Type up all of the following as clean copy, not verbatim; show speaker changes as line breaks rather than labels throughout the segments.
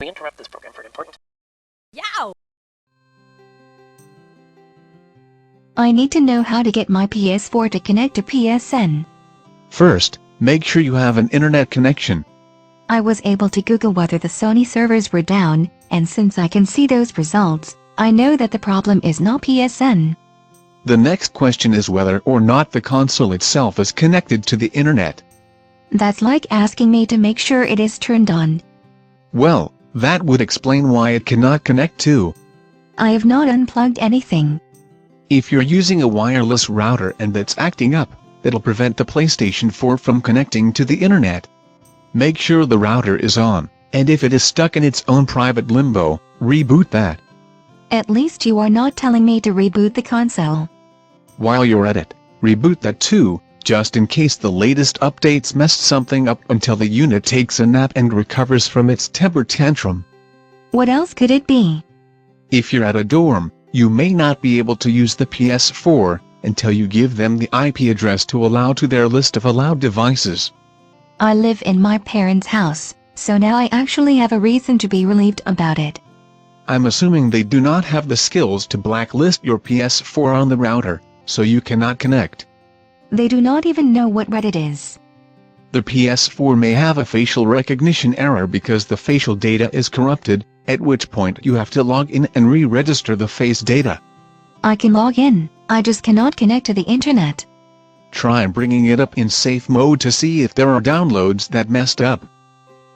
We interrupt this program for an important...
Yow!
I need to know how to get my PS4 to connect to PSN.
First, make sure you have an internet connection.
I was able to Google whether the Sony servers were down, and since I can see those results, I know that the problem is not PSN.
The next question is whether or not the console itself is connected to the internet.
That's like asking me to make sure it is turned on.
Well, that would explain why it cannot connect to.
I have not unplugged anything.
If you're using a wireless router and it's acting up, it'll prevent the PlayStation 4 from connecting to the internet. Make sure the router is on, and if it is stuck in its own private limbo, reboot that.
At least you are not telling me to reboot the console.
While you're at it, reboot that too, just in case the latest updates messed something up until the unit takes a nap and recovers from its temper tantrum.
What else could it be?
If you're at a dorm, you may not be able to use the PS4 until you give them the IP address to allow to their list of allowed devices.
I live in my parents' house, so now I actually have a reason to be relieved about it.
I'm assuming they do not have the skills to blacklist your PS4 on the router, so you cannot connect.
They do not even know what Reddit is.
The PS4 may have a facial recognition error because the facial data is corrupted, at which point you have to log in and re-register the face data.
I can log in, I just cannot connect to the internet.
Try bringing it up in safe mode to see if there are downloads that messed up.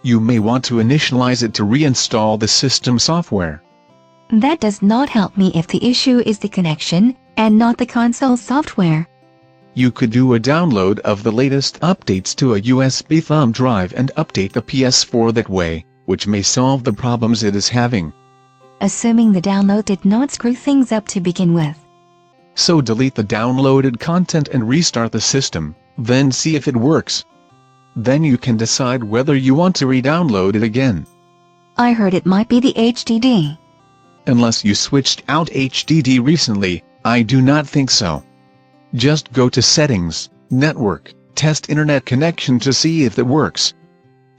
You may want to initialize it to reinstall the system software.
That does not help me if the issue is the connection, and not the console software.
You could do a download of the latest updates to a USB thumb drive and update the PS4 that way, which may solve the problems it is having.
Assuming the download did not screw things up to begin with.
So delete the downloaded content and restart the system, then see if it works. Then you can decide whether you want to re-download it again.
I heard it might be the HDD.
Unless you switched out HDD recently, I do not think so. Just go to Settings, Network, test internet connection to see if it works.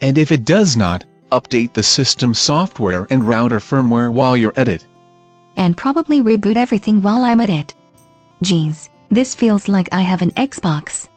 And if it does not, update the system software and router firmware while you're at it.
And probably reboot everything while I'm at it. Geez, this feels like I have an Xbox.